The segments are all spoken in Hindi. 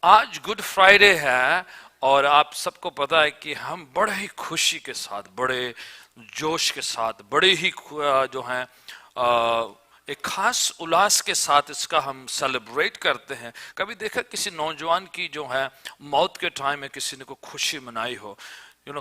आज गुड फ्राइडे है और आप सबको पता है कि हम बड़े ही खुशी के साथ, बड़े जोश के साथ, बड़े ही जो है एक खास उल्लास के साथ इसका हम सेलिब्रेट करते हैं। कभी देखा किसी नौजवान की जो है मौत के टाइम में किसी ने को खुशी मनाई हो?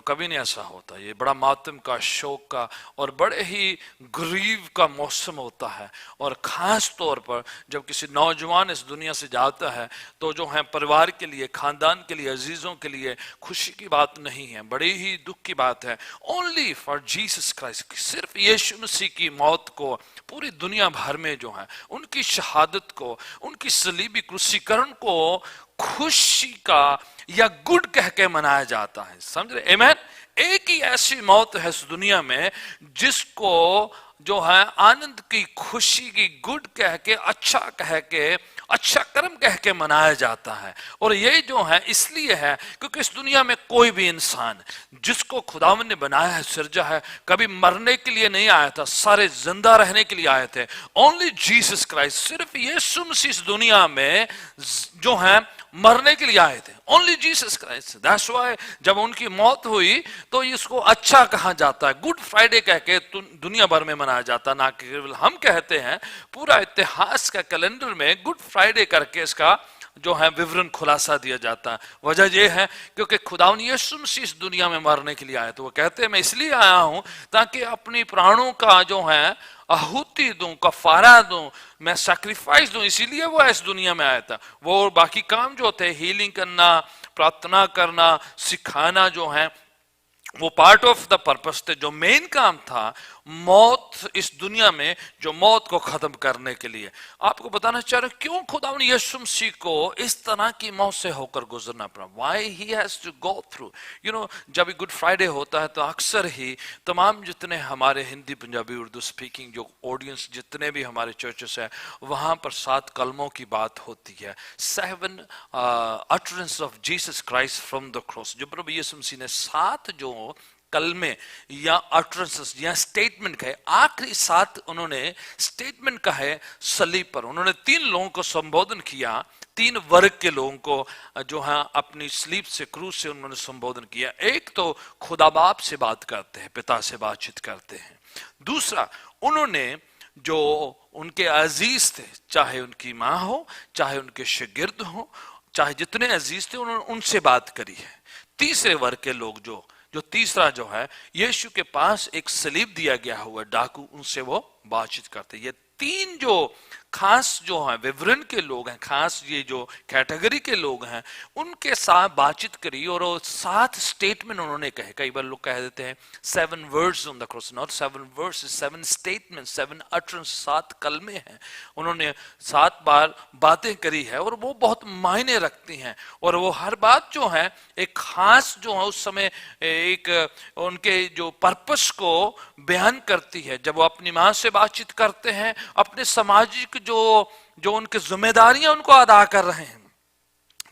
कभी नहीं ऐसा होता। ये बड़ा मातम का, शोक का और बड़े ही ग्रीव का मौसम होता है। और खास तौर पर जब किसी नौजवान इस दुनिया से जाता है तो जो है परिवार के लिए, खानदान के लिए, अजीजों के लिए खुशी की बात नहीं है, बड़ी ही दुख की बात है। ओनली फॉर जीसस क्राइस्ट, सिर्फ यीशु मसीह की मौत को पूरी दुनिया भर में जो है, उनकी शहादत को, उनकी सलीबी क्रूसीकरण को खुशी का या गुड कह के मनाया जाता है। समझ रहे? आमीन। एक ही ऐसी मौत है इस दुनिया में जिसको जो है आनंद की, खुशी की, गुड कह के, अच्छा कह के, अच्छा कर्म कह के मनाया जाता है। और ये जो है इसलिए है क्योंकि इस दुनिया में कोई भी इंसान जिसको खुदावन ने बनाया है, सिरजा है, कभी मरने के लिए नहीं आया था, सारे जिंदा रहने के लिए आए थे। ओनली जीसस क्राइस्ट, सिर्फ यीशु मसीह इस दुनिया में जो है मरने के लिए आए थे। Only Jesus Christ. That's why जब उनकी मौत हुई तो इसको अच्छा कहा जाता है, गुड फ्राइडे कह के दुनिया भर में मनाया जाता है। ना केवल हम कहते हैं, पूरा इतिहास का कैलेंडर में गुड फ्राइडे करके इसका जो है विवरण खुलासा दिया जाता है। वजह यह है क्योंकि खुदावन यीशु मसीह इस दुनिया में मरने के लिए आए। तो वो कहते हैं मैं इसलिए आया हूं ताकि अपनी प्राणों का जो है आहुति दूं, कफारा दूं, मैं सैक्रिफाइस दूं। इसीलिए वो इस दुनिया में आया था। वो बाकी काम जो थे, हीलिंग करना, प्रार्थना करना, सिखाना, जो है वो पार्ट ऑफ द पर्पस थे। जो मेन काम था मौत इस दुनिया में, जो मौत को खत्म करने के लिए। आपको बताना चाह रहे क्यों खुदावन यीशु मसीह को इस तरह की मौत से होकर गुजरना पड़ा। Why he has to go through. जब गुड फ्राइडे होता है तो अक्सर ही तमाम जितने हमारे हिंदी, पंजाबी, उर्दू स्पीकिंग जो ऑडियंस जितने भी हमारे चर्चेस है, वहां पर 7 कलमों की बात होती है। 7 utterance of Jesus Christ from the cross. जो प्रभु यीशु मसीह ने 7 जो कलमे या अटरेंसेस या स्टेटमेंट कहे, आखिरी 7 उन्होंने स्टेटमेंट कहे सलीब पर। उन्होंने 3 लोगों को संबोधन किया, 3 वर्ग के लोगों को जो है अपनी स्लीप से, क्रूस से उन्होंने संबोधन किया। एक तो खुदा बाप से बात करते हैं, पिता से बातचीत करते हैं। दूसरा, उन्होंने जो उनके अजीज थे, चाहे उनकी माँ हो, चाहे उनके शागिर्द हो, चाहे जितने अजीज थे, उन्होंने उनसे बात करी है। तीसरे वर्ग के लोग जो तीसरा जो है, यीशु के पास एक सलीब दिया गया हुआ डाकू, उनसे वो बातचीत करते। ये 3 जो खास जो है विवरण के लोग हैं, खास ये जो कैटेगरी के लोग हैं, उनके साथ बातचीत करी और 7 स्टेटमेंट उन्होंने कहे। कई बार लोग कह देते हैं 7 words on the cross, not 7 words, 7 statement, 7 utterance, 7 कलमे हैं। उन्होंने 7 बार बातें करी है और वो बहुत मायने रखती हैं। और वो हर बात जो है एक खास जो है उस समय एक उनके जो पर्पस को बयान करती है। जब वो अपनी माँ से बातचीत करते हैं, अपने सामाजिक जो उनकी जिम्मेदारियां उनको अदा कर रहे हैं,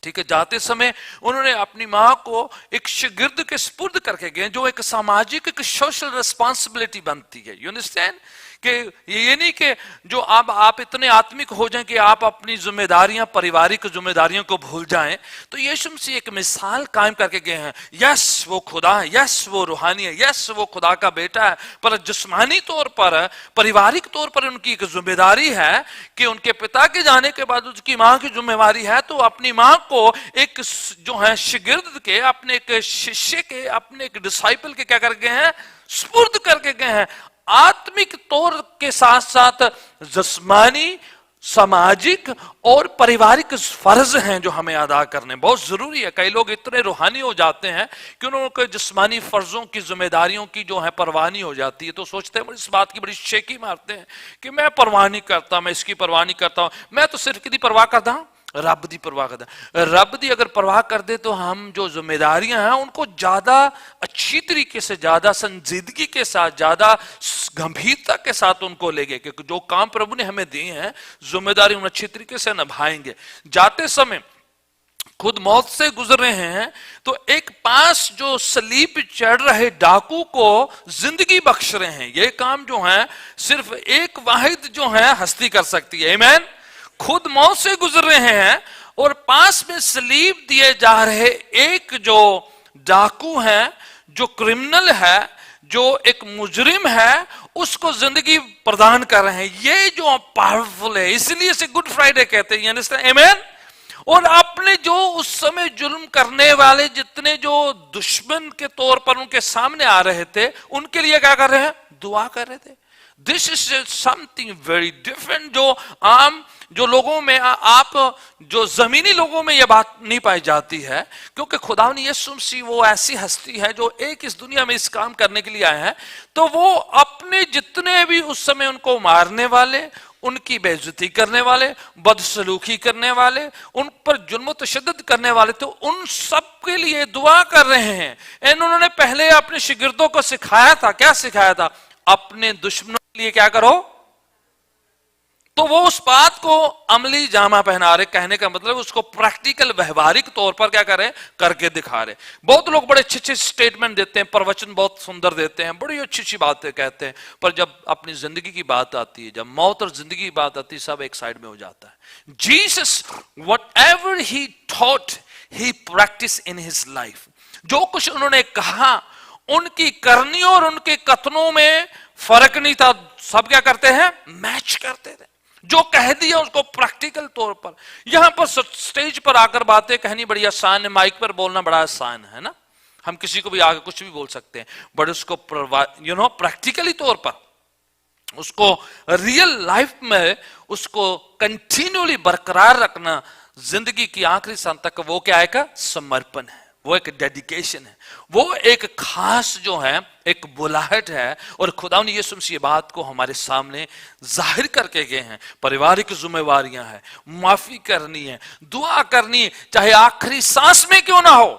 ठीक है, जाते समय उन्होंने अपनी माँ को एक शागिर्द के स्पुर्द करके गए, जो एक सामाजिक, एक सोशल रिस्पॉन्सिबिलिटी बनती है। यू अंडरस्टैंड कि ये नहीं कि जो आप इतने आत्मिक हो जाएं कि आप अपनी जिम्मेदारियां, पारिवारिक जिम्मेदारियों को भूल जाएं। तो यीशु मसीह एक मिसाल कायम करके गए हैं। यस वो खुदा है, यस वो रूहानी है, यस वो खुदा का बेटा है, पर जिस्मानी तौर पर, पारिवारिक तौर पर उनकी एक जिम्मेदारी है कि उनके पिता के जाने के बाद उसकी माँ की जिम्मेवारी है। तो अपनी माँ को एक जो है शागिर्द के, अपने एक शिष्य के, अपने एक डिसाइपल के क्या कर गए हैं, स्पुर्द करके गए हैं। आत्मिक तौर के साथ साथ जिस्मानी, सामाजिक और पारिवारिक फर्ज हैं जो हमें अदा करने बहुत जरूरी है। कई लोग इतने रूहानी हो जाते हैं कि उनको जिस्मानी फर्जों की, जिम्मेदारियों की जो है परवाह नहीं हो जाती है। तो सोचते हैं, इस बात की बड़ी शेखी मारते हैं कि मैं परवाह नहीं करता, मैं इसकी परवाह नहीं करता हूं, मैं तो सिर्फ किसी परवाह करता हूं, रब दी परवाह करता। रब दी अगर परवाह कर दे तो हम जो जिम्मेदारियां हैं उनको ज्यादा अच्छी तरीके से, ज्यादा संजीदगी के साथ, ज्यादा गंभीरता के साथ उनको लेंगे। क्योंकि जो काम प्रभु ने हमें दिए हैं, जिम्मेदारी उन अच्छी तरीके से निभाएंगे। जाते समय खुद मौत से गुजर रहे हैं तो एक पास जो सलीब चढ़ रहे डाकू को जिंदगी बख्श रहे हैं। ये काम जो है सिर्फ एक वाहिद जो है हस्ती कर सकती है। आमीन। खुद मौत से गुजर रहे हैं और पास में सलीब दिए जा रहे एक जो डाकू है, जो क्रिमिनल है, जो एक मुजरिम है, उसको जिंदगी प्रदान कर रहे हैं। ये जो पावरफुल है, इसलिए इसे गुड फ्राइडे कहते हैं। आमेन। और आपने जो उस समय जुल्म करने वाले जितने जो दुश्मन के तौर पर उनके सामने आ रहे थे, उनके लिए क्या कर रहे हैं? दुआ कर रहे थे। This is something very different, जो आम जो लोगों में आप जो जमीनी लोगों में यह बात नहीं पाई जाती है, क्योंकि खुदावन यीशु मसीह वो ऐसी हस्ती है जो एक इस दुनिया में इस काम करने के लिए आए हैं। तो वो अपने जितने भी उस समय उनको मारने वाले, उनकी बेइज्जती करने वाले, बदसलूकी करने वाले, उन पर जुल्म तशद्दुद करने वाले, तो उन सब के लिए दुआ कर रहे हैं। उन्होंने पहले अपने शिगिर्दों को सिखाया था। क्या सिखाया था? अपने दुश्मनों के लिए क्या करो। तो वो उस बात को अमली जामा पहना रहे। कहने का मतलब उसको प्रैक्टिकल व्यवहारिक तौर पर क्या करें, करके दिखा रहे। बहुत लोग बड़े अच्छे अच्छे स्टेटमेंट देते हैं, प्रवचन बहुत सुंदर देते हैं, बड़ी अच्छी अच्छी बातें कहते हैं, पर जब अपनी जिंदगी की बात आती है, जब मौत और जिंदगी की बात आती है, सब एक साइड में हो जाता है। Jesus whatever he taught he practice in his life. जो कुछ उन्होंने कहा, उनकी करनी और उनके कथनों में फर्क नहीं था। सब क्या करते हैं? मैच करते थे। जो कह दिया उसको प्रैक्टिकल तौर पर। यहां पर स्टेज पर आकर बातें कहनी बड़ी आसान है, माइक पर बोलना बड़ा आसान है ना। हम किसी को भी आगे कुछ भी बोल सकते हैं, बट उसको प्रैक्टिकली तौर पर, उसको रियल लाइफ में उसको कंटिन्यूली बरकरार रखना, जिंदगी की आखिरी सांस तक, वो क्या है? समर्पण है, वो एक डेडिकेशन है, वो एक खास जो है एक बुलाहट है। और खुदा ने यीशु मसीह बात को हमारे सामने जाहिर करके गए हैं। पारिवारिक जिम्मेवारियां हैं, माफी करनी है, दुआ करनी है, चाहे आखिरी सांस में क्यों ना हो,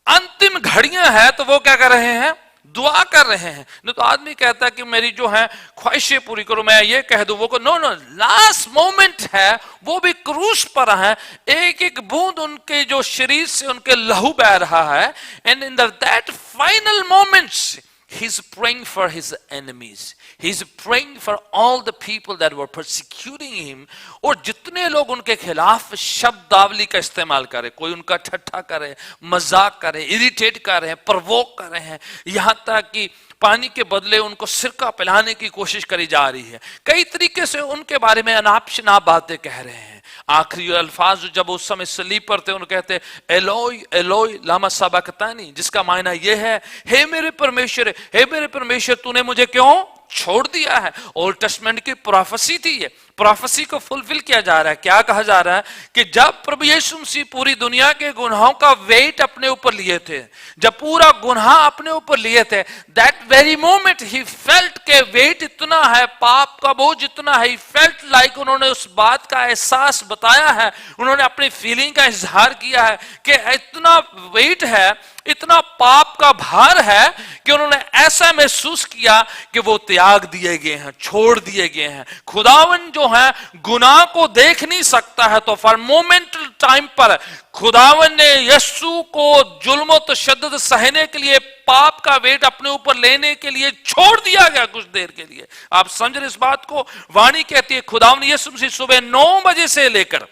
अंतिम घड़ियां हैं, तो वो क्या कर रहे हैं? दुआ कर रहे हैं। नहीं तो आदमी कहता है कि मेरी जो है ख्वाहिशें पूरी करो, मैं ये कह दूं वो को, नो नो, लास्ट मोमेंट है, वो भी क्रूस पर है। एक एक बूंद उनके जो शरीर से उनके लहू बह रहा है। And in that final moments he is praying for his enemies, he is praying for all the people that were persecuting him। और जितने लोग उनके खिलाफ शब्दावली का इस्तेमाल करे, कोई उनका ठट्ठा करे, मजाक करे, इरिटेट कर रहे हैं, प्रवोक कर रहे हैं, यहां तक कि पानी के बदले उनको सिरका पिलाने की कोशिश करी जा रही है। कई तरीके से उनके बारे में अनाप शनाप बातें कह रहे हैं। आखिरी अल्फाज जब उस समय सलीब पर थे, उन्हें कहते एलोई एलोई लामा सबक्तानी, जिसका मायना यह है, हे मेरे परमेश्वर, हे मेरे परमेश्वर, तूने मुझे क्यों छोड़ दिया है। ओल्ड टेस्टमेंट की प्रोफेसी थी ये, प्रोफेसी को फुलफिल किया जा रहा है। क्या कहा जा रहा है कि जब प्रभु यीशु मसीह पूरी दुनिया के गुनाहों का वेट अपने ऊपर लिए थे, जब पूरा गुनाह अपने ऊपर लिए थे, that very moment he felt के वेट इतना है, पाप का बोझ इतना है, ही फेल्ट लाइक, उन्होंने उस बात का एहसास बताया है, उन्होंने अपनी फीलिंग का इजहार किया है कि इतना वेट है, इतना पाप का भार है कि उन्होंने ऐसा महसूस किया कि वो त्याग दिए गए हैं, छोड़ दिए गए हैं। खुदावन जो है गुनाह को देख नहीं सकता है, तो फॉर मोमेंट टाइम पर खुदावन ने यीशु को जुल्म तशद्दुद सहने के लिए, पाप का वेट अपने ऊपर लेने के लिए छोड़ दिया गया कुछ देर के लिए। आप समझ रहे इस बात को? वाणी कहती है खुदावन यीशु मसीह सुबह 9 बजे से लेकर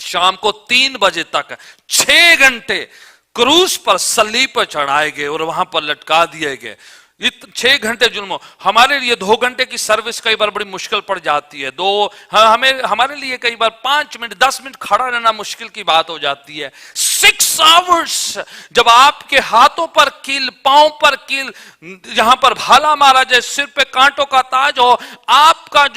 शाम को 3 बजे तक 6 घंटे क्रूस पर सलीब पर चढ़ाए गए और वहां पर लटका दिए गए। 6 घंटे जुल्म। हमारे लिए 2 घंटे की सर्विस कई बार बड़ी मुश्किल पड़ जाती है। हमारे लिए कई बार 5 मिनट 10 मिनट खड़ा रहना मुश्किल की बात हो जाती है। 6 आवर्स जब आपके हाथों पर कील, पांव पर कील, जहां पर भाला मारा जाए, सिर पे कांटों का ताज हो, आपका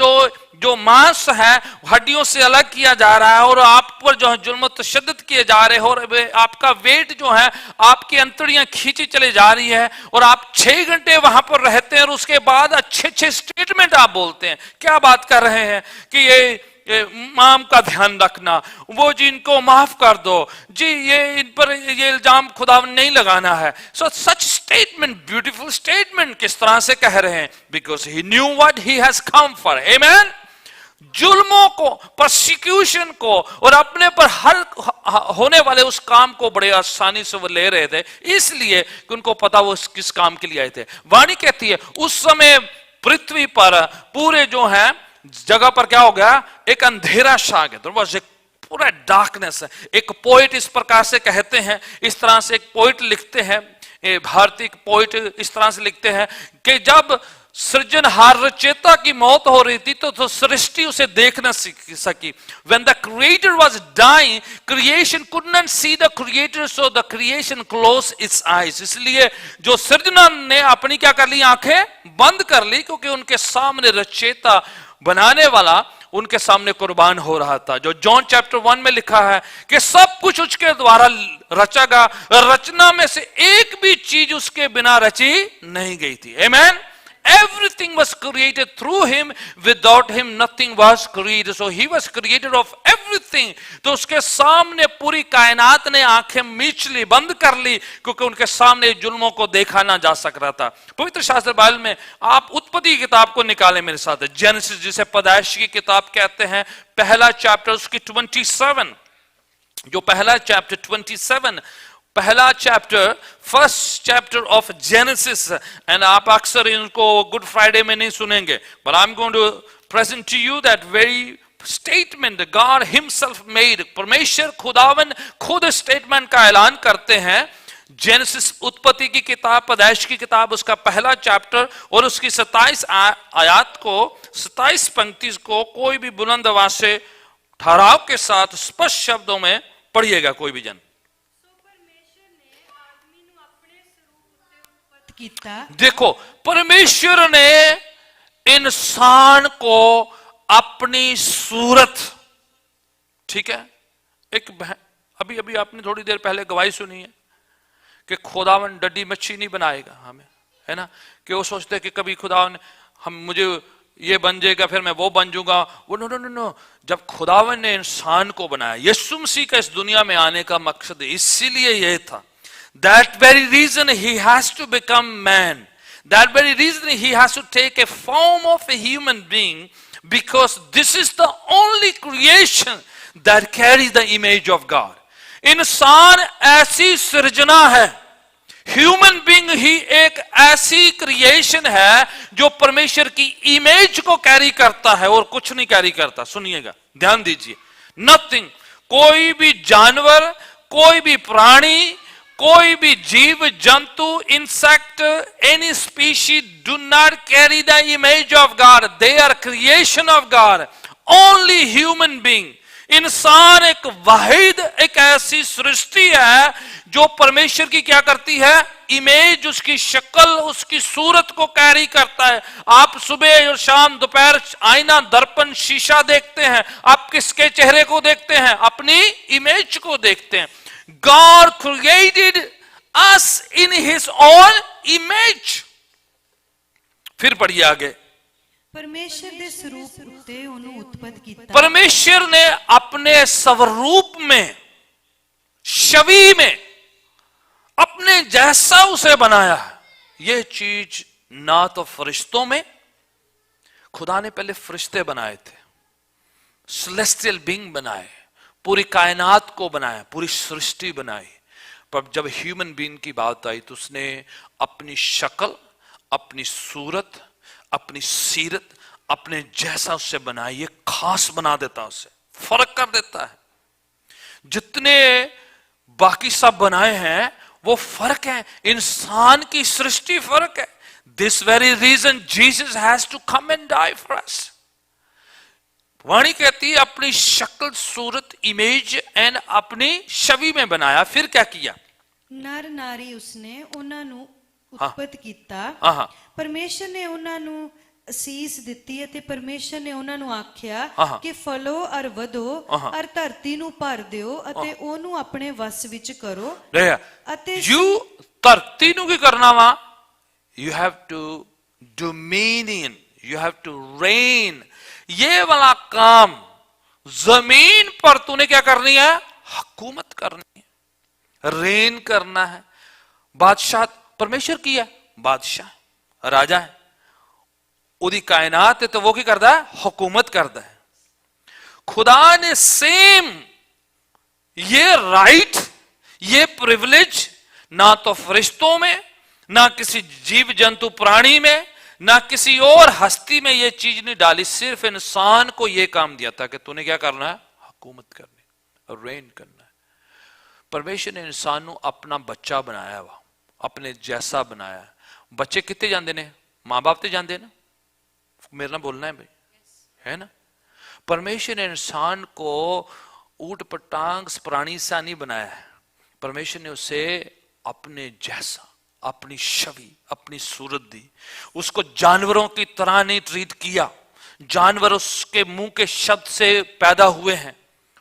जो मांस है हड्डियों से अलग किया जा रहा है और आप पर जो है जुल्म तशद्दुद किए जा रहे हो, और आपका वेट जो है आपकी अंतड़ियां खींची चली जा रही है, और आप 6 घंटे वहां पर रहते हैं, और उसके बाद अच्छे स्टेटमेंट आप बोलते हैं। क्या बात कर रहे हैं कि ये माम का ध्यान रखना, वो जी इनको माफ कर दो जी, ये इन पर ये इल्जाम खुदा नहीं लगाना है। So such statement, beautiful statement किस तरह से कह रहे हैं? Because he knew what he has come for. Amen. जुल्मों को, परसिक्यूशन को और अपने पर हर होने वाले उस काम को बड़े आसानी से वो ले रहे थे, इसलिए कि उनको पता वो किस काम के लिए आए थे। वाणी कहती है उस समय पृथ्वी पर पूरे जो है जगह पर क्या हो गया? एक अंधेरा छा गया। There was a पूरा डार्कनेस है। एक पोइट इस प्रकार से कहते हैं, इस तरह से एक पोइट लिखते हैं, भारतीय पोइट इस तरह से लिखते हैं कि जब सृजनहार रचयिता की मौत हो रही थी तो सृष्टि उसे देख न सकी। When the creator was dying, creation could not see the creator, so the creation closed its eyes. इसलिए जो सृजना ने अपनी क्या कर ली, आंखें बंद कर ली, क्योंकि उनके सामने रचयिता बनाने वाला उनके सामने कुर्बान हो रहा था। जो जॉन चैप्टर 1 में लिखा है कि सब कुछ उसके द्वारा रचा गया, रचना में से एक भी चीज उसके बिना रची नहीं गई थी। आमेन। Everything was created through him, without him nothing was created, so he was creator of everything। तो उसके सामने पूरी कायनात ने आंखें मीच ली, बंद कर ली, क्योंकि उनके सामने जुल्मों को देखा ना जा सक रहा था। पवित्र शास्त्र बाइबल में आप उत्पत्ति की किताब को निकालें मेरे साथ, जेनेसिस जिसे पैदाइश की किताब कहते हैं, पहला चैप्टर उसकी 27, जो पहला चैप्टर 27, पहला chapter, first chapter of Genesis. And आप अक्सर इनको गुड फ्राइडे में नहीं सुनेंगे, but I am going to present to you that very statement God himself made. परमेश्वर खुदावन खुद स्टेटमेंट का ऐलान करते हैं। जेनेसिस उत्पत्ति की किताब, पैदाइश की किताब, उसका पहला चैप्टर और उसकी 27 आयत को, 27 पंक्ति को कोई भी बुलंद आवाज से ठहराव के साथ स्पष्ट शब्दों में पढ़िएगा कोई भी जन। देखो, परमेश्वर ने इंसान को अपनी सूरत, ठीक है, एक अभी आपने थोड़ी देर पहले गवाही सुनी है कि खुदावन डड्डी मच्छी नहीं बनाएगा हमें, है ना, कि वो सोचते हैं कि कभी खुदावन मुझे ये बन जाएगा फिर मैं वो बन जाऊंगा। वो नो नो नो नो, जब खुदावन ने इंसान को बनाया, यीशु मसीह का इस दुनिया में आने का मकसद इसीलिए यह था। That very reason he has to become man. That very reason he has to take a form of a human being, because this is the only creation that carries the image of God. इंसान ऐसी सृजना है, ह्यूमन बीइंग ही एक ऐसी क्रिएशन है जो परमेश्वर की इमेज को कैरी करता है और कुछ नहीं कैरी करता। सुनिएगा, ध्यान दीजिए, नथिंग, कोई भी जानवर, कोई भी प्राणी, कोई भी जीव जंतु, insect, any species do not carry the image of God, they are creation of God. Only human being, इंसान एक वाहिद, एक ऐसी सृष्टि है जो परमेश्वर की क्या करती है, इमेज, उसकी शक्ल, उसकी सूरत को कैरी करता है। आप सुबह और शाम, दोपहर आईना, दर्पण, शीशा देखते हैं, आप किसके चेहरे को देखते हैं, अपनी इमेज को देखते हैं। God created us in his own image। फिर पढ़िए आगे, परमेश्वर दे स्वरूप उत्ते ओनु उत्पन्न कीता। परमेश्वर ने अपने स्वरूप में, छवि में, अपने जैसा उसे बनाया है। यह चीज ना तो फरिश्तों में, खुदा ने पहले फरिश्ते बनाए थे, सेलेस्टियल बीइंग बनाए, पूरी कायनात को बनाया, पूरी सृष्टि बनाई, पर जब ह्यूमन बीइंग की बात आई तो उसने अपनी शक्ल, अपनी सूरत, अपनी सीरत, अपने जैसा उससे बनाई। ये खास बना देता, उससे फर्क कर देता है। जितने बाकी सब बनाए हैं वो फर्क है, इंसान की सृष्टि फर्क है। This very reason Jesus has to come and die for us. वाणी कहती है अपनी शक्ल, सूरत, इमेज एंड अपनी छवि में बनाया। फिर क्या किया, नर नारी उसने उन्हां नू उत्पन्न कीता। परमेश्वर ने उन्हां नू असीस दित्ती है, परमेश्वर ने उन्हां नू आख्या कि फलो और वधो और धरती नू भर दियो अते ओनू अपने वस विच करो। अते यू धरती नू की करना वा, you have to dominion, you have to reign. ये वाला काम जमीन पर तूने क्या करनी है, हुकूमत करनी है, रेन करना है। बादशाह परमेश्वर की है, बादशाह राजा है, उदी कायनात है तो वो क्या करता है, हुकूमत करता है। खुदा ने सेम ये राइट, ये प्रिविलेज ना तो फरिश्तों में, ना किसी जीव जंतु प्राणी में, ना किसी और हस्ती में ये चीज नहीं डाली, सिर्फ इंसान को ये काम दिया था कि तूने क्या करना है, हुकूमत करनी। रेन करना है। परमेश्वर ने इंसान ਨੂੰ अपना बच्चा बनाया वा, अपने जैसा बनाया। बच्चे कितने जाते ने? माँ बाप ते जाते ना, मेरे ना बोलना है भाई, है ना। परमेश्वर ने इंसान को ऊट पटांग प्राणी सा नहीं बनाया है। परमेश्वर ने उसे अपने जैसा, अपनी छवि, अपनी सूरत दी। उसको जानवरों की तरह नहीं ट्रीट किया। जानवर उसके मुंह के शब्द से पैदा हुए हैं।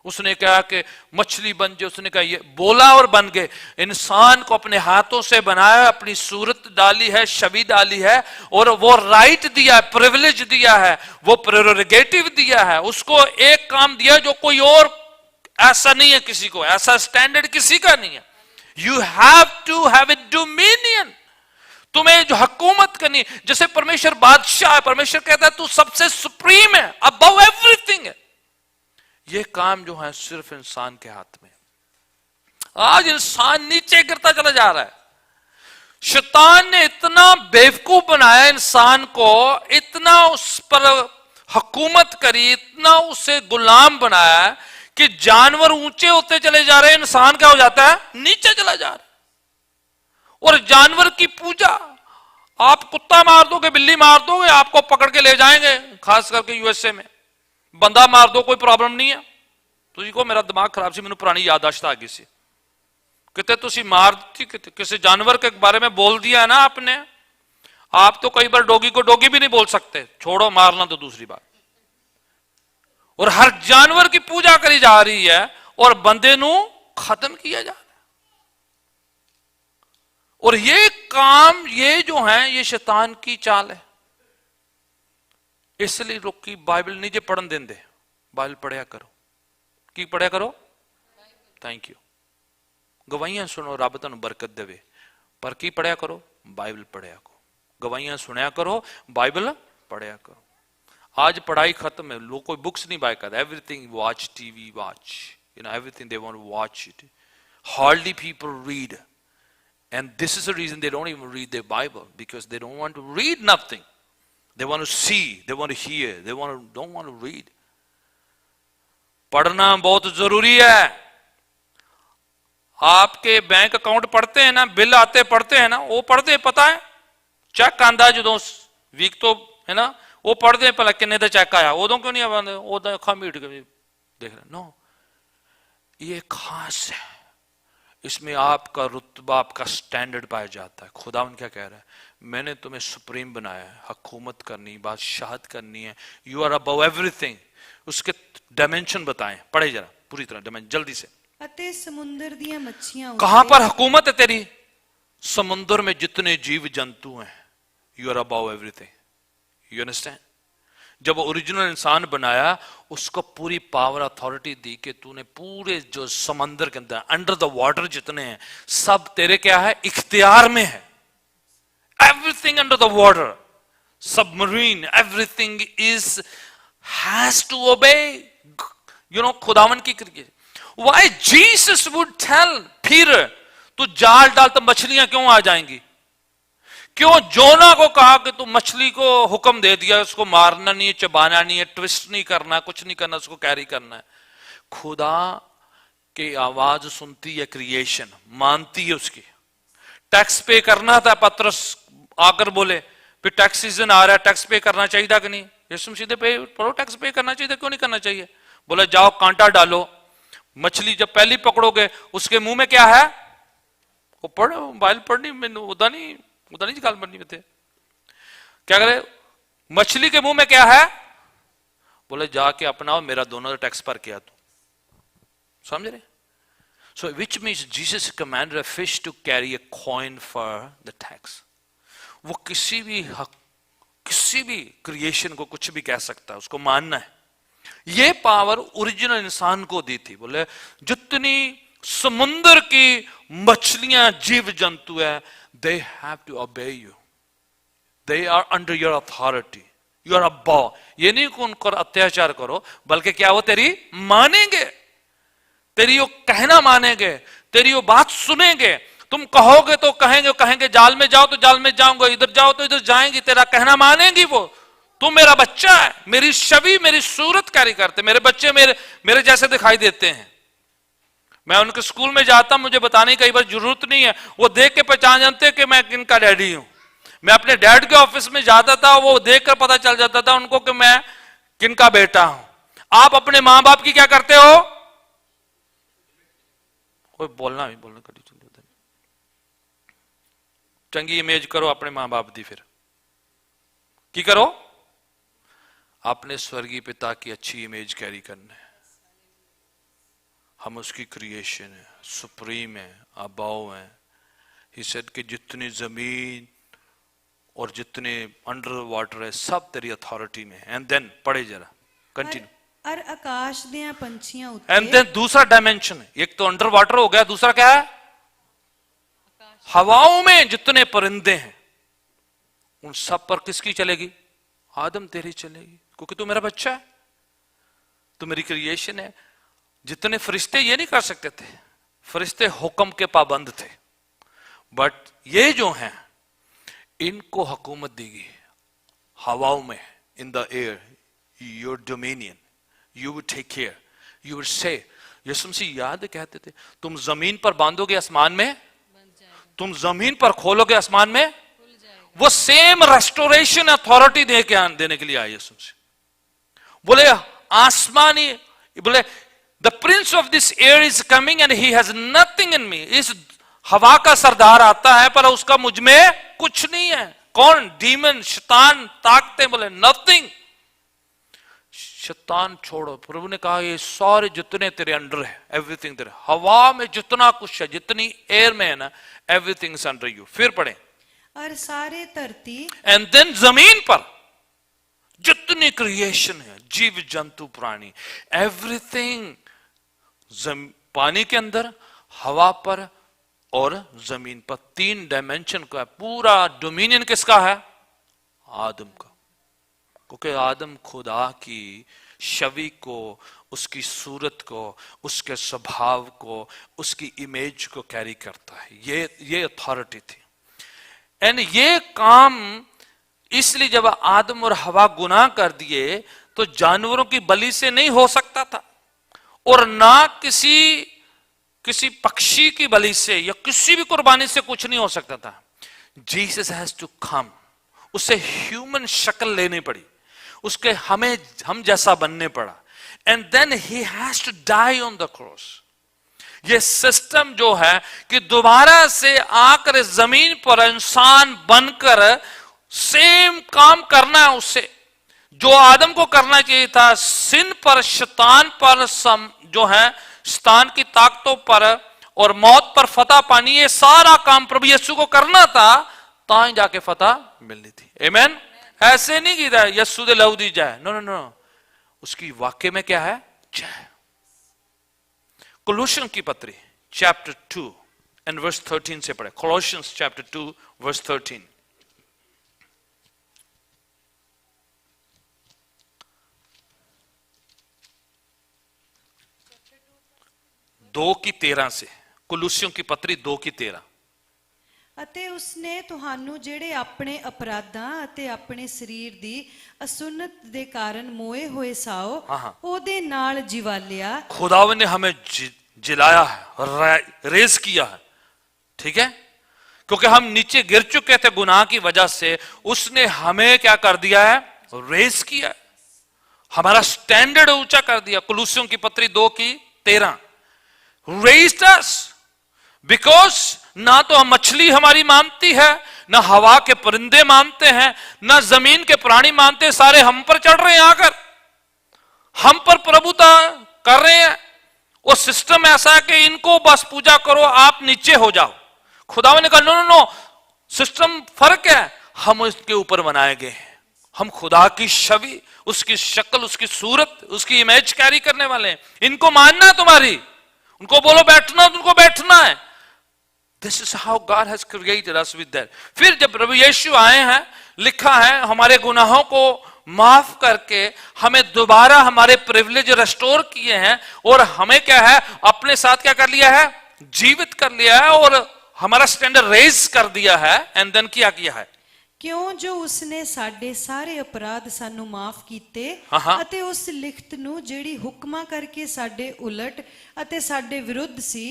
उसने कहा कि मछली बन जाए, उसने कहा ये बोला और बन गए। इंसान को अपने हाथों से बनाया, अपनी सूरत डाली है, छवि डाली है, और वो राइट दिया है, प्रिविलेज दिया है, वो प्रेरोगेटिव दिया है। उसको एक काम दिया जो कोई और ऐसा नहीं है, किसी को ऐसा स्टैंडर्ड किसी का नहीं है। You have to have a dominion. तुम्हें जो हुकूमत करनी, जैसे परमेश्वर बादशाह है, परमेश्वर कहता है तू सबसे सुप्रीम है, अबव एवरीथिंग है। ये काम जो है सिर्फ इंसान के हाथ में। आज इंसान नीचे गिरता चला जा रहा है। शैतान ने इतना बेवकूफ बनाया इंसान को, इतना उस पर हुकूमत करी, इतना उसे गुलाम बनाया कि जानवर ऊंचे होते चले जा रहे हैं, इंसान क्या हो जाता है? नीचे चला जा रहा है। और जानवर की पूजा, आप कुत्ता मार दोगे, बिल्ली मार दोगे, आपको पकड़ के ले जाएंगे। खास करके यूएसए में बंदा मार दो, कोई प्रॉब्लम नहीं है। तुझी को मेरा दिमाग खराब सी, मैंने पुरानी याददाश्त आ गई सी। कितने तुसी मार दी, किसी जानवर के बारे में बोल दिया है ना आपने। आप तो कई बार डॉगी को डॉगी भी नहीं बोल सकते, छोड़ो मारना तो दूसरी बात। और हर जानवर की पूजा करी जा रही है और बंदे नू खत्म किया जा रहा है। और ये काम, ये जो है, ये शैतान की चाल है। इसलिए लोग की बाइबल नहीं जे पढ़न देंदे, बाइबल पढ़िया करो। की पढ़िया करो? Thank you. गवाहियां सुनो, रब तुहानू बरकत देवे, पर की पढ़िया करो? बाइबल पढ़िया करो। गवाहियां सुनया करो, बाइबल पढ़िया करो। आज पढ़ाई खत्म है, लोग कोई बुक्स नहीं बाय करता। Everything watch, TV watch, you know, everything they want to watch it. Hardly people read, and this is the reason they don't even read their Bible, because they don't want to read nothing. They want to see, they want to hear, they don't want to read. पढ़ना बहुत जरूरी है। आपके बैंक अकाउंट पढ़ते हैं ना, बिल आते पढ़ते हैं ना, वो पढ़ते पता है, चेक आंदा जो वीक तो है ना, वो पढ़ते भला किन्ने दा चेक आया, उदों क्यों नहीं आते, उदा अखा मीट के देख रहे। नो, ये खास है। इसमें आपका रुतबा, आपका स्टैंडर्ड पाया जाता है। खुदावन क्या कह रहा है? मैंने तुम्हें सुप्रीम बनाया है, हुकूमत करनी, बादशाहत करनी है। You are above everything. उसके डायमेंशन बताएं, पढ़े जरा पूरी तरह डायमेंशन जल्दी से। अते समुंदर दियां मच्छियां, कहां पर हुकूमत है तेरी? समुंदर में जितने जीव जंतु हैं, you are above everything. You understand? जब ओरिजिनल इंसान बनाया, उसको पूरी पावर अथॉरिटी दी कि तूने पूरे जो समंदर के अंदर, अंडर द वाटर जितने हैं, सब तेरे क्या है? इख्तियार में है। Everything under the water, submarine, everything is has to obey, you know, खुदावन की creation. Why Jesus would tell Peter, तू जाल डाल तो मछलियां क्यों आ जाएंगी? क्यों जोना को कहा कि तू मछली को हुक्म दे दिया, उसको मारना नहीं है, चबाना नहीं है, ट्विस्ट नहीं करना, कुछ नहीं करना, उसको कैरी करना है। खुदा की आवाज सुनती है क्रिएशन, मानती है उसकी। टैक्स पे करना था, पत्रस आकर बोले फिर टैक्स सीजन आ रहा है, टैक्स पे करना चाहिए कि नहीं? यीशु मसीह पे पढ़ो, टैक्स पे करना चाहिए, क्यों नहीं करना चाहिए? बोला जाओ कांटा डालो, मछली जब पहली पकड़ोगे उसके मुंह में क्या है? वो पढ़ो, बाइबल पढ़नी, मैंने उदा नहीं गाल बननी थे। क्या करे? मछली के मुंह में क्या है? बोले जाके अपनाओ, मेरा दोनों टैक्स पर किया तू। समझ रहे? So which means Jesus commanded a fish to carry a coin for the tax. वो किसी भी क्रिएशन को कुछ भी कह सकता है, उसको मानना है। ये पावर ओरिजिनल इंसान को दी थी। बोले जितनी समुद्र की मछलियां, जीव जंतु है, they have to obey you, they are under your authority, you are above। ये नहीं कि उनको अत्याचार करो, बल्कि क्या वो तेरी मानेंगे, तेरी वो कहना मानेंगे, तेरी वो बात सुनेंगे। तुम कहोगे तो कहेंगे जाल में जाओ तो जाल में जाऊंगा, इधर जाओ तो इधर जाएंगी, तेरा कहना मानेंगी वो। तुम मेरा बच्चा है, मेरी छवि, मेरी सूरत कैरी करते, मेरे बच्चे मेरे जैसे दिखाई देते हैं। मैं उनके स्कूल में जाता, मुझे बताने की कई बार जरूरत नहीं है, वो देख के पहचान जानते हैं कि मैं किनका डैडी हूं। मैं अपने डैड के ऑफिस में जाता था, वो देख कर पता चल जाता था उनको कि मैं किनका बेटा हूं। आप अपने मां बाप की क्या करते हो? कोई बोलना करी चंगी इमेज करो अपने मां बाप दी, फिर की करो? अपने स्वर्गीय पिता की अच्छी इमेज कैरी करना है। हम उसकी क्रिएशन है, सुप्रीम है, अबाव है। ही सेड कि जितनी जमीन और जितने अंडर वाटर है सब तेरी अथॉरिटी में। एंड देन पढ़े जरा, कंटिन्यू। और आकाश दियां पंछियां उत्ते, एंड देन दूसरा डायमेंशन है, एक तो अंडर वाटर हो गया, दूसरा क्या है? हवाओं में जितने परिंदे हैं उन सब पर किसकी चलेगी? आदम तेरी चलेगी, क्योंकि तू मेरा बच्चा है, तू मेरी क्रिएशन है। जितने फरिश्ते ये नहीं कर सकते थे, फरिश्ते हुक्म के पाबंद थे, बट ये जो हैं इनको हुकूमत दी गई हवाओं में, in the air, your dominion, you would take care, you would say. यीशु मसीह याद कहते थे, तुम जमीन पर बांधोगे आसमान में, तुम जमीन पर खोलोगे आसमान में। वो सेम रेस्टोरेशन अथॉरिटी देने के लिए आए यीशु मसीह। बोले आसमानी, बोले the prince of this air is coming and he has nothing in me. इस हवा का सरदार आता है पर उसका मुझ में कुछ नहीं है। कौन? डीमन, शैतान, ताकतें। बोले नथिंग, शैतान छोड़ो। प्रभु ने कहा ये सारे जितने तेरे अंडर है, एवरीथिंग तेरे, हवा में जितना कुछ है, जितनी एयर में है ना, एवरीथिंग इज अंडर यू। फिर पढ़े, और सारे धरती, एंड देन जमीन पर जितनी क्रिएशन है, जीव जंतु प्राणी, एवरीथिंग, पानी के अंदर, हवा पर और जमीन पर, तीन डायमेंशन का पूरा डोमिनियन किसका है? आदम का। क्योंकि आदम खुदा की छवि को, उसकी सूरत को, उसके स्वभाव को, उसकी इमेज को कैरी करता है। ये अथॉरिटी थी। एंड ये काम इसलिए जब आदम और हवा गुनाह कर दिए तो जानवरों की बलि से नहीं हो सकता था, और ना किसी पक्षी की बलि से या किसी भी कुर्बानी से कुछ नहीं हो सकता था। जीसस हैज टू कम, उसे ह्यूमन शक्ल लेनी पड़ी, उसके हम जैसा बनने पड़ा, and then he has to die on the cross. ये सिस्टम जो है कि दोबारा से आकर जमीन पर इंसान बनकर सेम काम करना है उससे, जो आदम को करना चाहिए था। सिन पर, शैतान पर, जो है शैतान की ताकतों पर और मौत पर फतह पानी, ये सारा काम प्रभु यीशु को करना था, ताई जाके फतह मिलनी थी। आमीन। ऐसे नहीं की था यीशु दे लहू दी जाए, नो नो नो, उसकी वाक्य में क्या है? जय। कोलोसियन की पत्री चैप्टर 2 एंड वर्स 13 से पढ़े। कोलोसियंस चैप्टर 2 वर्स 13। 2:13 से, कोलोसियों की पत्री 2:13। ਅਤੇ ਉਸਨੇ ਤੁਹਾਨੂੰ ਜਿਹੜੇ ਆਪਣੇ ਅਪਰਾਧਾਂ ਅਤੇ ਆਪਣੇ ਸਰੀਰ ਦੀ ਅਸੁੰਨਤ ਦੇ ਕਾਰਨ ਮੋਏ ਹੋਏ ਸਾਓ ਉਹਦੇ ਨਾਲ ਜਿਵਾਲਿਆ। खुदावन ने हमें जिलाया है, रेज किया है, ठीक है, क्योंकि हम नीचे गिर चुके थे गुनाह की वजह से। उसने हमें क्या कर दिया है? रेज किया है, हमारा स्टैंडर्ड ऊंचा कर दिया। कोलोसियों की पत्री 2:13, रेज्ड अस, बिकॉज ना तो हम मछली हमारी मानती है, ना हवा के परिंदे मानते हैं, ना जमीन के प्राणी मानते हैं, सारे हम पर चढ़ रहे हैं, आकर हम पर प्रभुता कर रहे हैं। वो सिस्टम ऐसा है कि इनको बस पूजा करो, आप नीचे हो जाओ। खुदावन ने कहा नो नो नो, सिस्टम फर्क है, हम इसके ऊपर बनाए गए हैं, हम खुदा की छवि, उसकी शक्ल, उसकी सूरत, उसकी इमेज कैरी करने वाले हैं। इनको मानना है तुम्हारी, उनको बोलो बैठना, उनको बैठना है। This is how God has created us with that. फिर जब प्रभु यीशु आए हैं, लिखा है हमारे गुनाहों को माफ करके हमें दोबारा हमारे प्रिविलेज रेस्टोर किए हैं, और हमें क्या है? अपने साथ क्या कर लिया है? जीवित कर लिया है, और हमारा स्टैंडर्ड रेज कर दिया है। एंड देन क्या किया है? ਕਿਉਂ ਜੋ ਉਸਨੇ ਸਾਡੇ ਸਾਰੇ ਅਪਰਾਧ ਸਾਨੂੰ ਮਾਫ ਕੀਤੇ ਅਤੇ ਉਸ ਲਿਖਤ ਨੂੰ ਜਿਹੜੀ ਹੁਕਮਾਂ ਕਰਕੇ ਸਾਡੇ ਉਲਟ ਅਤੇ ਸਾਡੇ ਵਿਰੁੱਧ ਸੀ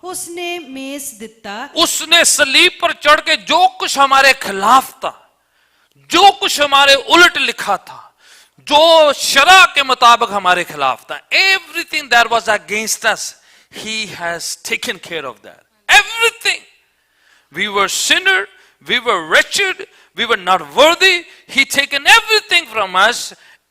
ਉਸਨੇ ਮੇਸ ਦਿੱਤਾ। उसने सलीब पर चढ़ के जो कुछ हमारे खिलाफ था, जो कुछ हमारे उलट लिखा था, जो शरा के मुताबिक हमारे खिलाफ था, everything that was against us, he has taken care of that everything. We were sinner, we were wretched, we were not worthy. He taken everything from us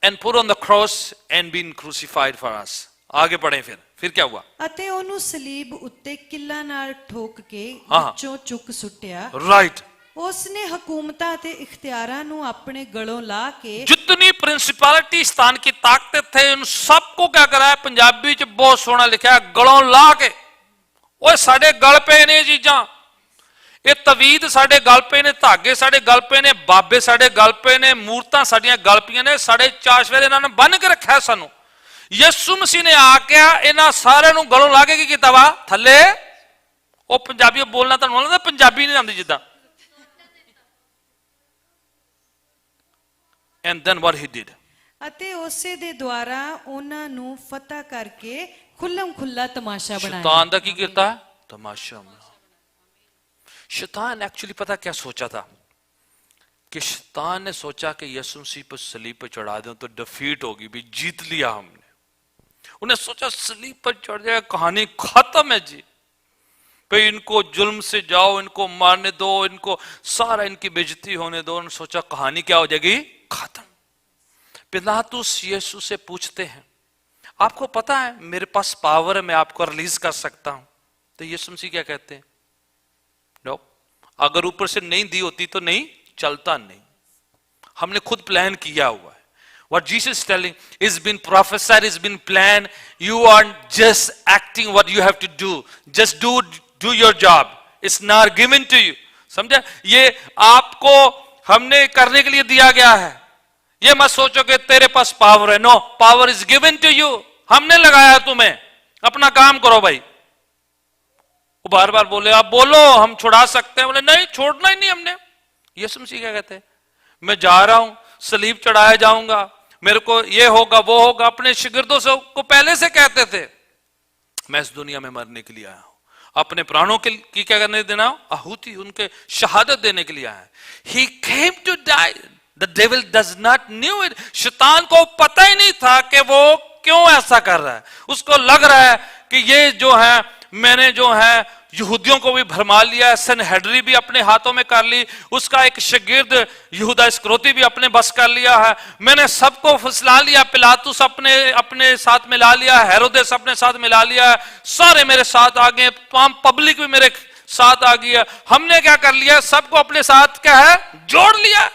and put on the cross and been crucified for us. आगे पढ़ें फिर क्या हुआ? ਅਤੇ ਉਹਨੂੰ ਸਲੀਬ ਉੱਤੇ ਕਿੱਲਾਂ ਨਾਲ ਠੋਕ ਕੇ ਵਿੱਚੋਂ ਚੁੱਕ ਸੁੱਟਿਆ। Right. ਉਸਨੇ ਹਕੂਮਤਾਂ ਤੇ ਇਖਤਿਆਰਾਂ ਨੂੰ ਆਪਣੇ ਗਲੋਂ ਲਾ ਕੇ जितनी प्रिंसिपैलिटी स्थान की ताकत थे उन सबको क्या करा है? पंजाबी च बहुत सोहना लिखा है, गलों ला के। ओए साडे गल पे ने चीजां, ਇਹ ਤਵੀਦ ਸਾਡੇ ਗਲ ਪਏ ਨੇ, ਧਾਗੇ ਸਾਡੇ ਗਲ ਪਏ ਨੇ, ਬਾਬੇ ਸਾਡੇ ਗਲ ਪਏ ਨੇ, ਮੂਰਤਾਂ ਸਾਡੀਆਂ ਗਲ ਪਈਆਂ ਨੇ, ਸਾਡੇ ਚਾਸ਼ਵੇਰੇ ਇਹਨਾਂ ਨੇ ਬੰਨ ਕੇ ਰੱਖਿਆ ਸਾਨੂੰ। ਯਿਸੂ ਮਸੀਹ ਨੇ ਆ ਕੇ ਇਹਨਾਂ ਸਾਰਿਆਂ ਨੂੰ ਗਲੋਂ ਲਾ ਕੇ ਕੀ ਕੀਤਾ ਵਾ? ਥੱਲੇ। ਉਹ ਪੰਜਾਬੀ ਬੋਲਣਾ ਤੁਹਾਨੂੰ ਲੱਗਦਾ ਪੰਜਾਬੀ ਨਹੀਂ ਆਉਂਦੀ ਜਿੱਦਾਂ। And then what he did, ਅਤੇ ਉਸੇ ਦੇ ਦੁਆਰਾ ਉਹਨਾਂ ਨੂੰ ਫਤਹ ਕਰਕੇ ਖੁੱਲਮ ਖੁੱਲਾ ਤਮਾਸ਼ਾ ਬਣਾਇਆ। शैतान ਦਾ ਕੀ ਕੀਤਾ? तमाशा। शैतान एक्चुअली पता क्या सोचा था? कि शैतान ने सोचा कि यीशु मसीह पर सलीब पर चढ़ा दें तो डिफीट होगी, भी जीत लिया हमने। उन्हें सोचा सलीब पर चढ़ जाए, कहानी खत्म है जी, भाई इनको जुल्म से जाओ, इनको मारने दो, इनको सारा इनकी बेइज्जती होने दो। उन्होंने सोचा कहानी क्या हो जाएगी? खत्म। पिलातुस यीशु से पूछते हैं, आपको पता है मेरे पास पावर है, मैं आपको रिलीज कर सकता हूं। तो यीशु मसीह क्या कहते हैं? नो, अगर ऊपर से नहीं दी होती तो नहीं चलता। नहीं, हमने खुद प्लान किया हुआ है। What Jesus is telling is been prophesied, is been planned. You aren't just acting what you have to do. Just do your job. It's not given to you. समझा? ये आपको हमने करने के लिए दिया गया है। ये मत सोचो कि तेरे पास पावर है। No, power is given to you. हमने लगाया तुम्हें, अपना काम करो भाई। वो बार बार बोले, आप बोलो हम छुड़ा सकते हैं। बोले नहीं, छोड़ना ही नहीं हमने। यीशु मसीह क्या कहते हैं? मैं जा रहा हूं, सलीब चढ़ाया जाऊंगा, मेरे को ये होगा वो होगा। अपने शिगिर्दों से को पहले से कहते थे, मैं इस दुनिया में मरने के लिए आया हूं, अपने प्राणों की क्या करने देना? आहुति, उनके शहादत देने के लिए आया है। He came to die. The devil does not knew it. शैतान को पता ही नहीं था कि वो क्यों ऐसा कर रहा है। उसको लग रहा है कि ये जो है, मैंने जो है यहूदियों को भी भरमा लिया है, सनहेड्री भी अपने हाथों में कर ली, उसका एक शागिर्द यहूदा इस्करियोती भी अपने बस कर लिया है, मैंने सबको फुसला लिया, पिलातुस अपने साथ मिला लिया, हेरोदेस अपने साथ मिला लिया है, सारे मेरे साथ आ गए, तमाम पब्लिक भी मेरे साथ आ गई है। हमने क्या कर लिया? सबको अपने साथ क्या है? जोड़ लिया।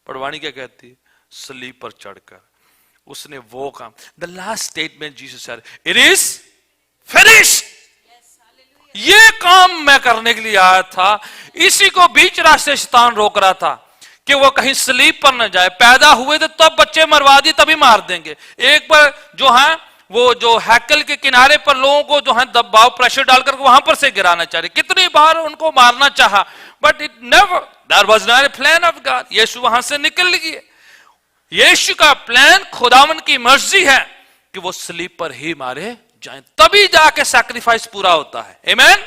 पढ़वानी क्या कहती है? सलीब पर चढ़कर उसने वो काम। The last statement Jesus said, it is finished. ये काम मैं करने के लिए आया था। इसी को बीच रास्ते शैतान रोक रहा था कि वो कहीं सलीब पर न जाए। पैदा हुए थे तब बच्चे मरवा दी, तभी मार देंगे। एक बार जो है वो जो हैकल के किनारे पर लोगों को जो है दबाव, प्रेशर डालकर वहां पर से गिराना चाह रहे, कितनी बार उनको मारना चाहा, but it never, that was not a plan of God. यीशु वहां से निकल गए। यीशु का प्लान, खुदावन की मर्जी है कि वो सलीब पर ही मारे जाएं, तभी जाके सैक्रिफाइस पूरा होता है। आमेन।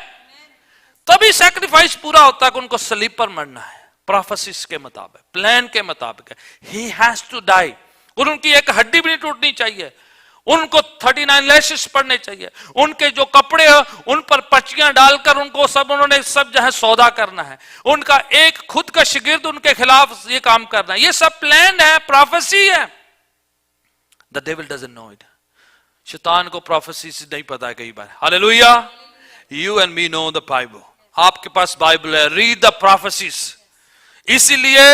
तभी सैक्रिफाइस पूरा होता है कि उनको सलीब पर मरना है। प्रोफेसिस के मुताबिक, प्लान के मुताबिक ही हैज टू डाई। और उनकी एक हड्डी भी नहीं टूटनी चाहिए। उनको 39 लैशेस पड़ने चाहिए। उनके जो कपड़े हैं उन पर पर्चियां डालकर उनको सब, उन्होंने सब जो है सौदा करना है। उनका एक खुद का शिगिर्द उनके खिलाफ ये काम करना है। ये सब प्लान है, प्रोफेसी है। The devil doesn't know it. शैतान को प्रोफेसी से नहीं पता है कई बार। Hallelujah. You and me know the Bible. आपके पास बाइबल है, रीड द प्रोफेसीज। इसीलिए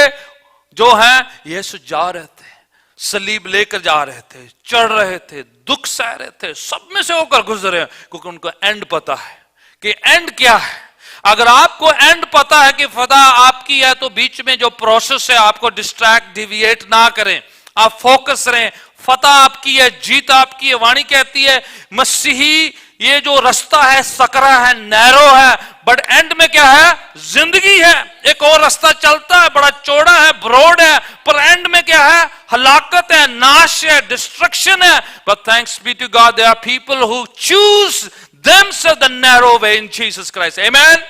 जो है यीशु जा रहे थे, सलीब लेकर जा रहे थे, चढ़ रहे थे, दुख सह रहे थे, सब में से होकर गुजरे, क्योंकि उनको एंड पता है कि एंड क्या है। अगर आपको एंड पता है कि फतह आपकी है, तो बीच में जो प्रोसेस है आपको डिस्ट्रैक्ट, डिविएट ना करें, आप फोकस रहें। फतह आपकी है, जीत आपकी है। वाणी कहती है मसीही ये जो रास्ता है सकरा है, नैरो है, बट एंड में क्या है? जिंदगी है। एक और रास्ता चलता है, बड़ा चौड़ा है, ब्रॉड है, पर एंड में क्या है? हलाकत है, नाश है, डिस्ट्रक्शन है। But thanks be to God, there are people who choose themselves the narrow way in Jesus Christ. Amen.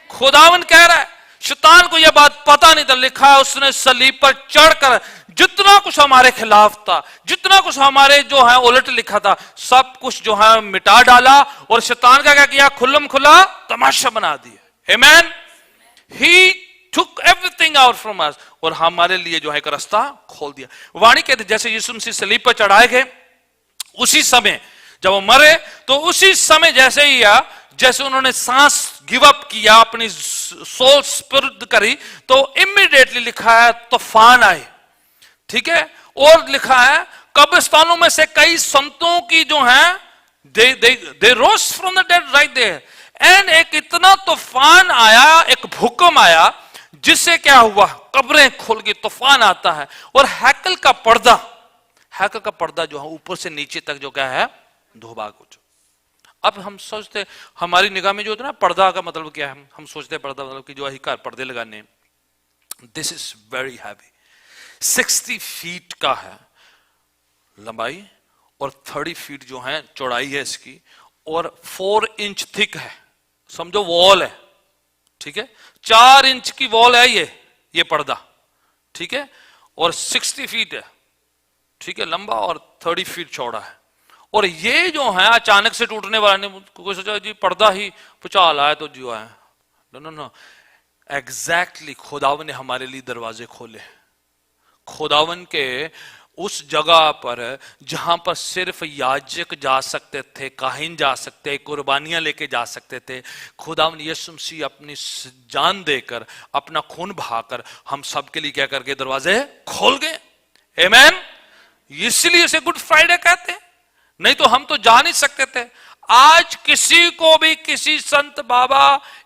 खुदावन कह रहा है, शैतान को यह बात पता नहीं था, लिखा है उसने सलीब पर चढ़कर जितना कुछ हमारे खिलाफ था, जितना कुछ हमारे जो है उलट लिखा था, सब कुछ जो है मिटा डाला और शैतान का क्या किया? खुल्लम खुला तमाशा बना दिया। आमेन। ही took everything out from us और हमारे लिए जो है एक रास्ता खोल दिया। वाणी कहते जैसे यीशु मसीह सलीब पर चढ़ाए गए, उसी समय जब वो मरे तो उसी समय जैसे ही जैसे उन्होंने सांस गिव अप किया, अपनी सोल स्पिरिट करी, तो इमीडिएटली लिखा है तूफान आए। ठीक है। और लिखा है कब्रिस्तानों में से कई संतों की जो है they rose from the dead right there. And एक इतना तूफान आया, एक भूकंप आया, जिससे क्या हुआ? कब्रें खुल गई, तूफान आता है और हैकल का पर्दा जो है ऊपर से नीचे तक जो क्या है? धोबाग हो चुका। अब हम सोचते, हमारी निगाह में जो होता है ना, पर्दा का मतलब क्या है? हम सोचते हैं पर्दा मतलब कि जो है पर्दे लगाने। This is very heavy. 60 feet का है लंबाई और 30 फीट जो है चौड़ाई है इसकी, और 4 इंच थिक है। समझो वॉल है। ठीक है। 4 इंच की वॉल है ये पर्दा। ठीक है। और 60 फीट है। ठीक है, लंबा, और 30 फीट चौड़ा है। और ये जो है अचानक से टूटने वाला ने कोई सोचा जी पर्दा ही पुचाल आया तो जो है, नो, एग्जैक्टली खुदावन ने हमारे लिए दरवाजे खोले। खुदावन के उस जगह पर जहां पर सिर्फ याजक जा सकते थे, काहिन जा सकते, कुर्बानियां लेके जा सकते थे, खुदावन यीशु मसीह अपनी जान देकर, अपना खून बहाकर हम सबके लिए क्या करके दरवाजे खोल गए। आमेन। इसलिए इसे गुड फ्राइडे कहते हैं, नहीं तो हम तो जा नहीं सकते थे। आज किसी को भी किसी Sant Baba,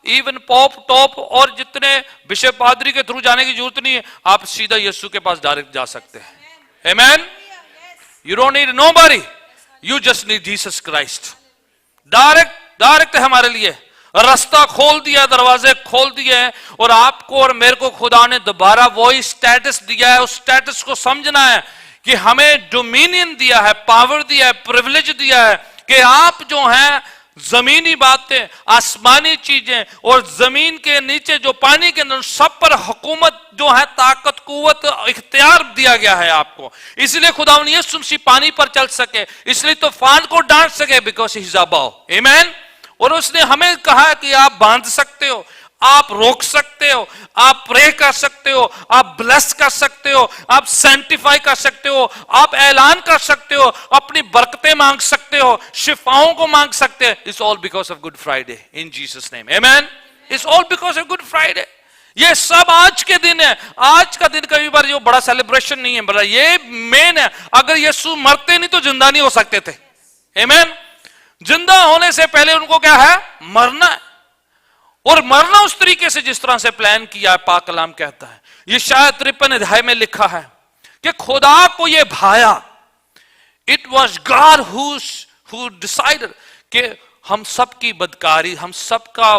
even pop top और जितने बिशप पादरी के थ्रू जाने की जरूरत नहीं है, आप सीधा यीशु के पास डायरेक्ट जा सकते हैं। Amen. You don't need nobody. You just need Jesus Christ. Direct है हमारे लिए। रास्ता खोल दिया, दरवाजे खोल दिए हैं, और आपको और मेरे को खुदा ने दोबारा वही स्टेटस दिया है। उस स्टेटस को समझना है कि हमें डोमिनियन दिया है, पावर दिया है, प्रिविलेज दिया है कि आप जो हैं जमीनी बातें, आसमानी चीजें और जमीन के नीचे जो पानी के अंदर, सब पर हुकूमत जो है, ताकत, कुव्वत, इख्तियार दिया गया है आपको। इसलिए खुदा यीशु मसीह पानी पर चल सके, इसलिए तूफान को डांट सके, बिकॉज ही इज अबव। आमेन। और उसने हमें कहा कि आप बांध सकते हो, आप रोक सकते हो, आप प्रे कर सकते हो, आप ब्लेस कर सकते हो, आप सैंटिफाई कर सकते हो, आप ऐलान कर सकते हो, अपनी बरकतें मांग सकते हो, शिफाओं को मांग सकते हो। It's all because of good Friday in Jesus name. Amen. It's all because of good Friday. ये सब आज के दिन है। आज का दिन कई बार जो बड़ा सेलिब्रेशन नहीं है, बड़ा ये मेन है। अगर यीशु मरते नहीं तो जिंदा नहीं हो सकते थे। आमेन। जिंदा होने से पहले उनको क्या है? मरना है। और मरना उस तरीके से जिस तरह से प्लान किया है, पाक कलाम कहता है। ये शायद 53 अध्याय में लिखा है कि खुदा को ये भाया, it was God who decided कि हम सबकी बदकारी, हम सबका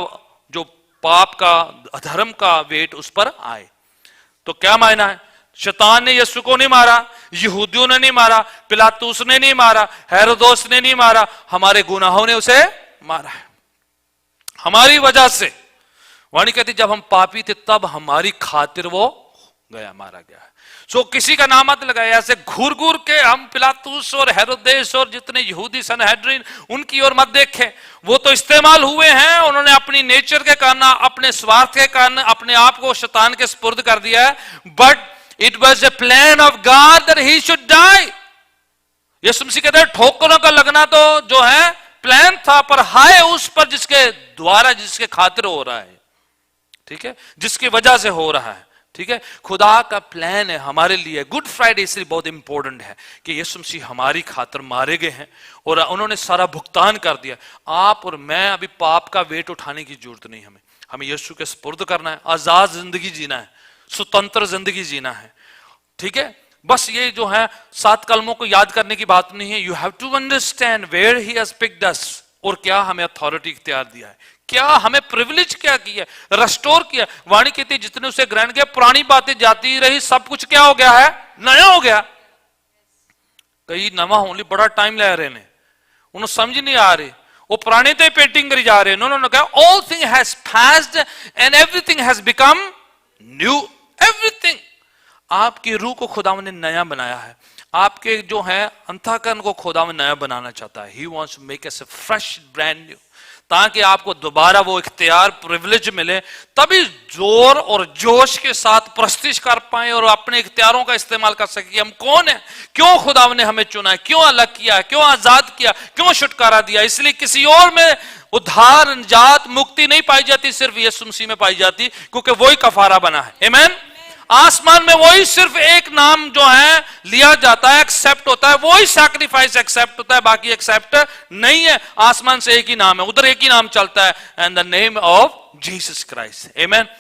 जो पाप का, अधर्म का वेट उस पर आए। तो क्या मायना है? शैतान ने यीशु को नहीं मारा, यहूदियों ने नहीं मारा, पिलातुस ने नहीं मारा, हेरोदोस ने नहीं मारा, हमारे गुनाहों ने उसे मारा है। हमारी वजह से, वाणी कहती जब हम पापी थे तब हमारी खातिर वो गया, मारा गया है। सो किसी का नाम मत लगाया। ऐसे घूर घूर के हम पिलातुस और हेरोदेस और जितने यहूदी सनहेड्रिन, उनकी ओर मत देखें। वो तो इस्तेमाल हुए हैं, उन्होंने अपनी नेचर के कारण, अपने स्वार्थ के कारण अपने आप को शैतान के स्पुर्द कर दिया है। But it was a plan of God that he should die. यीशु मसीह कहते हैं ठोकरों का लगना तो जो है प्लान था, पर हाय उस पर जिसके द्वारा, जिसके खातिर हो रहा है। ठीक है, जिसकी वजह से हो रहा है। ठीक है, खुदा का प्लान है हमारे लिए। गुड फ्राइडे इसलिए बहुत इंपॉर्टेंट है कि यीशु मसीह हमारी खातिर मारे गए हैं और उन्होंने सारा भुगतान कर दिया। आप और मैं अभी पाप का वेट उठाने की जरूरत नहीं। हमें यीशु के सुपुर्द करना है, आजाद जिंदगी जीना है, स्वतंत्र जिंदगी जीना है। ठीक है, बस ये जो है 7 कलमों को याद करने की बात नहीं है। You have to understand where he has picked us और क्या हमें अथॉरिटी इख्तियार दिया है, क्या हमें प्रिविलेज क्या किया, रेस्टोर किया। वाणी कहती जितने उसे ग्रहण किया पुरानी बातें जाती रही, सब कुछ क्या हो गया है, नया हो गया। कई नवा होने बड़ा टाइम ले रहे ने, उन्हें समझ नहीं आ रही, वो पुराने तो पेंटिंग करी जा रहे हैं। उन्होंने कहा all thing has passed and everything has become new. Everything, आपकी रूह को खुदावन ने नया बनाया है, आपके जो है अंतःकरण को खुदावन नया बनाना चाहता है। He wants to make us a fresh brand new, ताकि आपको दोबारा वो इख्तियार प्रिविलेज मिले, तभी जोर और जोश के साथ प्रस्तिश कर पाए और अपने इख्तियारों का इस्तेमाल कर सके कि हम कौन है, क्यों खुदावन ने हमें चुना है, क्यों अलग किया है, क्यों आजाद किया, क्यों छुटकारा दिया। इसलिए किसी और में उद्धार, निजात, मुक्ति नहीं पाई जाती, सिर्फ यीशु मसीह में पाई जाती, क्योंकि वही कफारा बना है। आमीन। आसमान में वही सिर्फ एक नाम जो है लिया जाता है, एक्सेप्ट होता है, वही सैक्रिफाइस एक्सेप्ट होता है, बाकी एक्सेप्ट नहीं है। आसमान से एक ही नाम है, उधर एक ही नाम चलता है, and the name of Jesus Christ. आमीन।